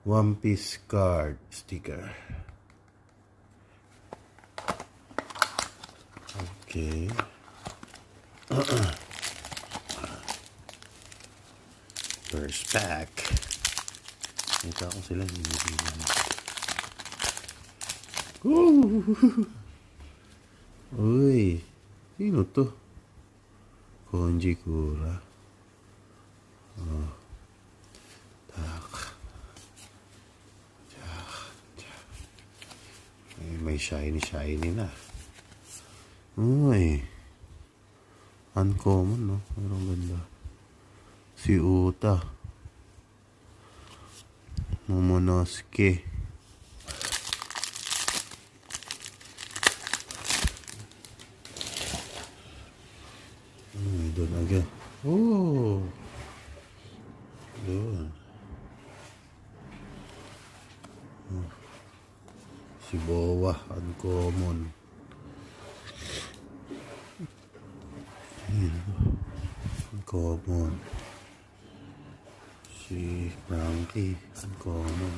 One Piece card sticker. Okay. First pack. Ito ako sila hinihilan. Uy, sino to? Konji Kura. Oh. Tak. May shiny na. Uy. Uncommon, no? Ang ganda. Si Uta. Momonosuke. Doon agad. Oh. Doon. Si Boa, uncommon. Uncommon. Si Frankie, uncommon.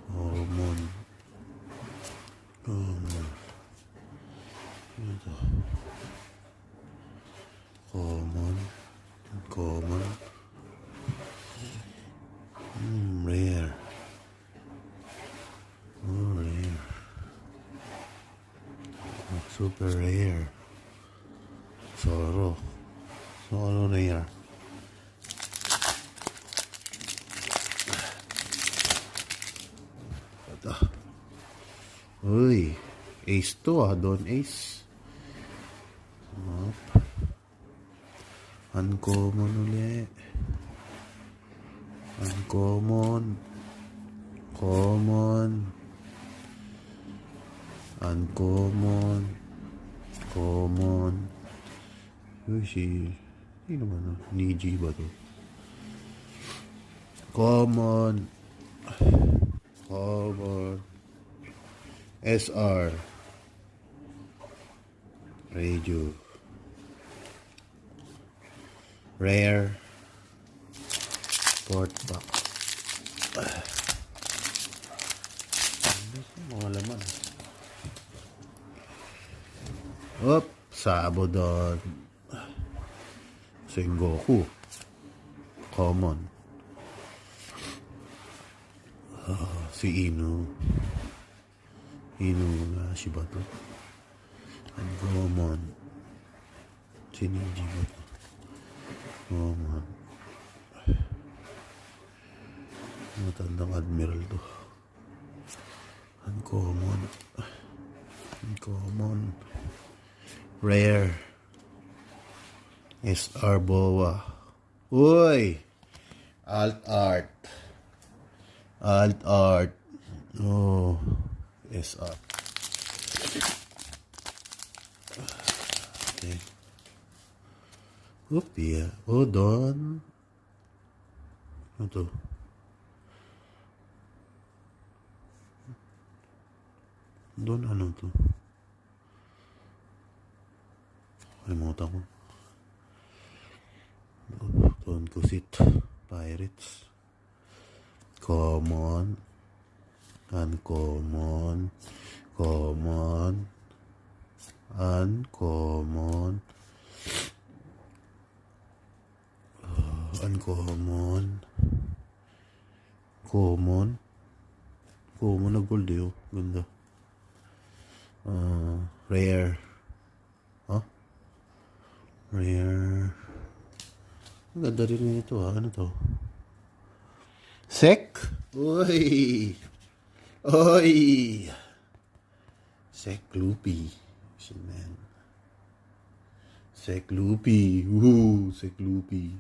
Common. Common. Ito. Common. Uncommon. Rare. Oh, rare. Super rare. Zoro rare. Ito. Uy. Ace to Don Ace. Uncommon ulit. Uncommon. Common. Uncommon. Common. Uy, sino ba no? Niji ba to? Common. Common. SR. Radio. Rare. Port box. Mga laman. Op, Sabodon. Sengoku. Common. Si Inu. Inu nga si ba to? Uncommon. Si Niji ba to? Common. Matandang admiral to. Uncommon. Uncommon. Rare. SR Boa. Uy! Alt art. Alt art. Oh. SR. Okay. Oop, yeah. Oh, Don. Ano to? Don, ano to? Kalimutan ko. Don Kusit. Pirates. Common. Uncommon. Common. Uncommon. Uncommon. Common. Common na gold eh. Oh. Ganda. Rare. Huh? Rare. Ang ganda rin ito ha. Ano to? Sek? Uy! Uy! Sek Lupi. Man. Sek Lupi. Sek Lupi.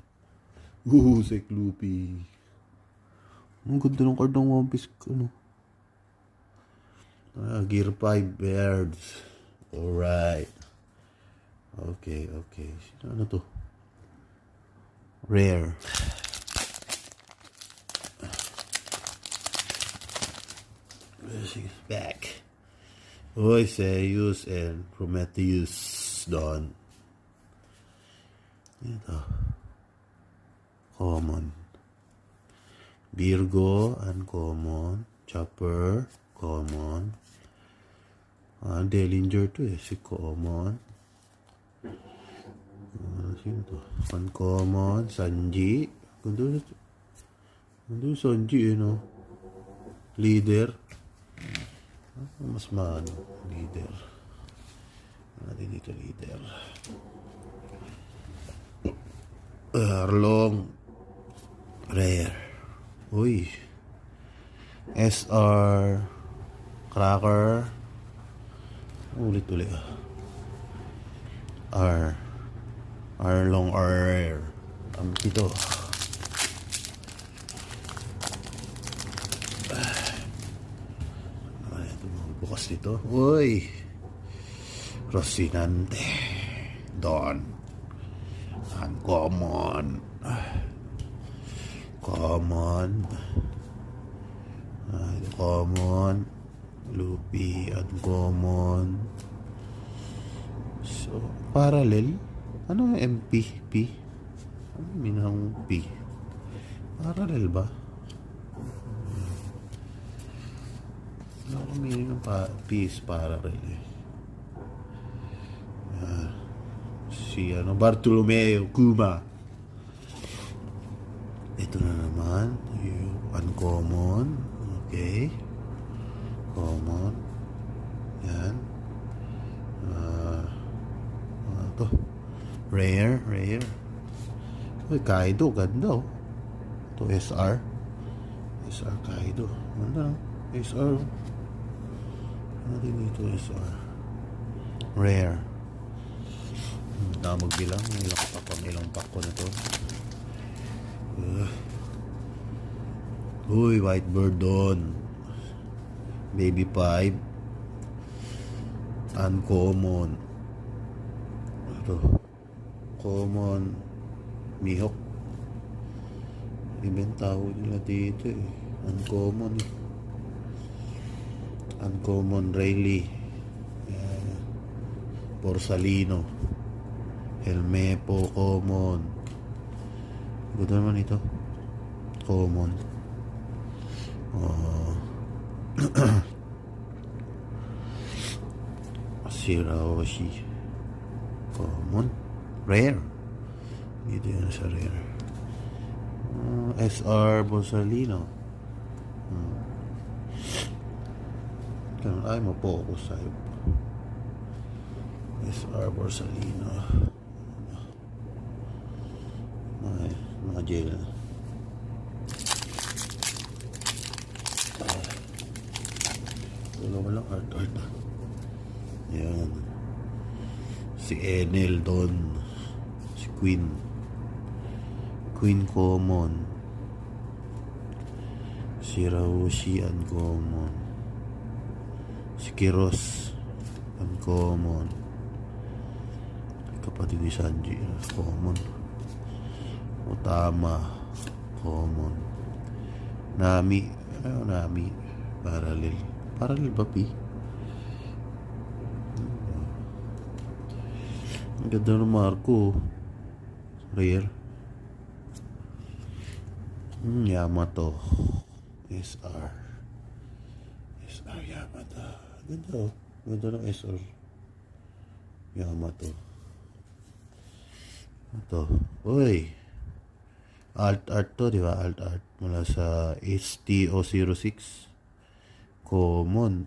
Sek Lupi. Ang ganda ng card ng One Piece. Ano? Gear 5 Birds. Alright. Okay. Ano to? Rare. Back. Zeus and Prometheus Dawn. Ito. Common. Virgo, uncommon. Chopper, common. Dellinger to eh, si common. Sino to? Uncommon, Sanji. Kundo Sanji, no? Leader. Mas maano, leader. Natin dito, leader. Arlong. Rare. Uy. SR. Cracker. Ulit-ulit Arlong Rare. Ito. Ito bukas dito. Uy. Rocinante. Don. Uncommon. Common. Common. Lupi. Uncommon. So, parallel. Ano yung MP? P? Ano minang P? Parallel ba? Ano ang meaning ng P is parallel eh. Si Bartolomeo Kuma. Ito na naman yung uncommon. Okay, common. Yan. Ito rare. Uy, Kaido, ganda oh. Ito SR Kaido, ganda. SR ano din dito, SR rare. Na magbilang ilang pack ko na to. Uy, white bird doon. Baby 5. Uncommon. Ito. Common. Mihawk. Ibang tawag nila dito eh. Uncommon eh. Uncommon Rayleigh. Borsalino. Helmepo common. Good naman ito. Common. Shirahoshi. Common. Rare. Dito yan sa rare. SR Borsalino. Ay, mapokus tayo. SR Borsalino. Mga jail. Walang art. Yan. Si Enel doon. Si Queen common. Si Raoshi uncommon. Si Kiros uncommon. Kapatid ni Sanji common. Otama common. Nami parallel ba P? Ang ganda ng Marco. Rare. Yamato. SR Yamato. Ganda oh. Ganda ng SR Yamato. Ito. Uy. Alt art to, di ba? Alt art. Mula sa HTO06. Common.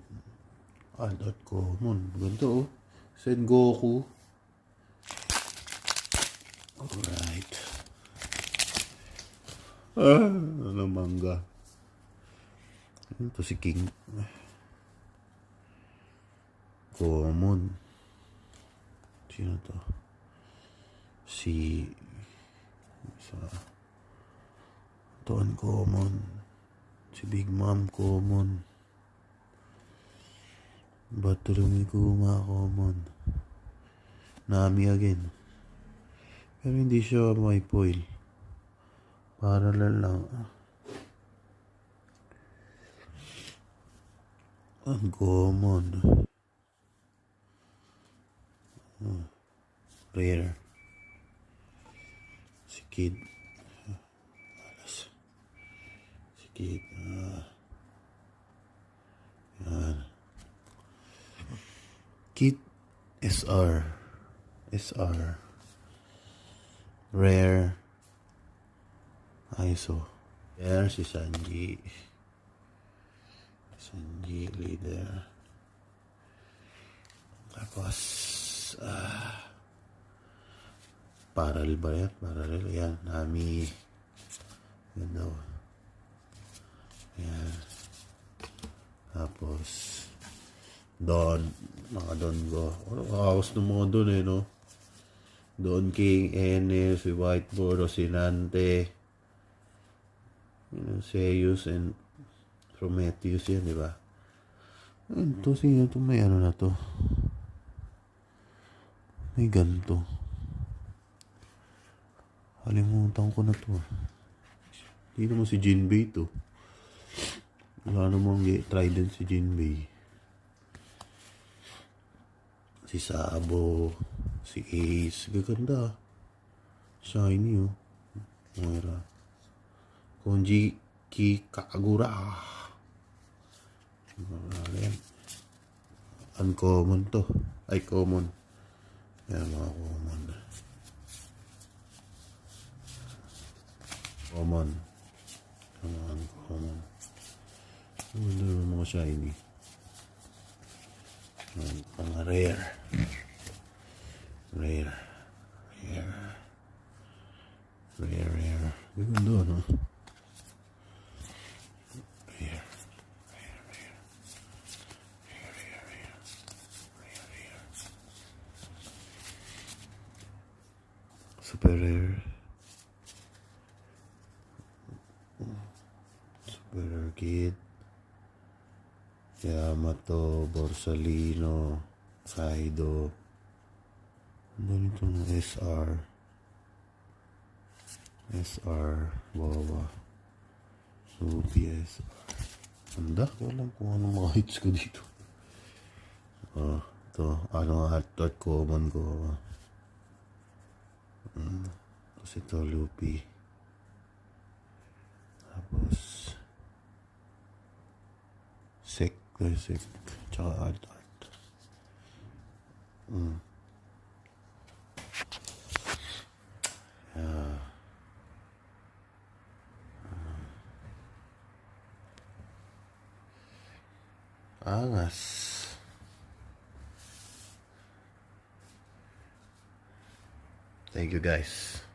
Alt art common. Ganda oh. Sengoku. Alright. Ano manga. Ito si King. Common. Sino to? Ito uncommon. Si Big Mom common. Bartolomeo Kuma common. Nami again. Pero hindi siya may foil. Parallel lang. Uncommon. Rare. Si Kid. Si Kit. Yan. Kit SR. SR. Rare. ISO. There si Sanji. Sanji leader. Tapos paral ba yan? Paral. Yan. Nami. Yan daw. Yan. Tapos Don. Mga Don ko. Kaos ng mga Don no? Don King, Enel, si Whiteboard, Rocinante, Zeus, and Prometheus yan, di ba? Ito, sino ito? May ano na to? May ganito. Halimutan ko na to. Hindi naman si Jinbei to. Wala namang trident si Jinbei. Si Sabo, si Ace, gaganda. Shiny Moira. Konji Kikagura. Uncommon to. Ay, common. Yan, mga common. Common. Uncommon. Ano mga shiny? Mga rare. Rare. Ganda, no? Rare. Super rare. Super rare kid. Yamato, Borsalino, Kaido. Ano nito ng SR? SR, Wawa. Ruby SR. Ganda. Alam kung anong mga hits ko dito. Ito. Ano nga hot common ko. Tapos ito, Luffy. Tapos Sek. Tsaka art. Angas. Thank you guys.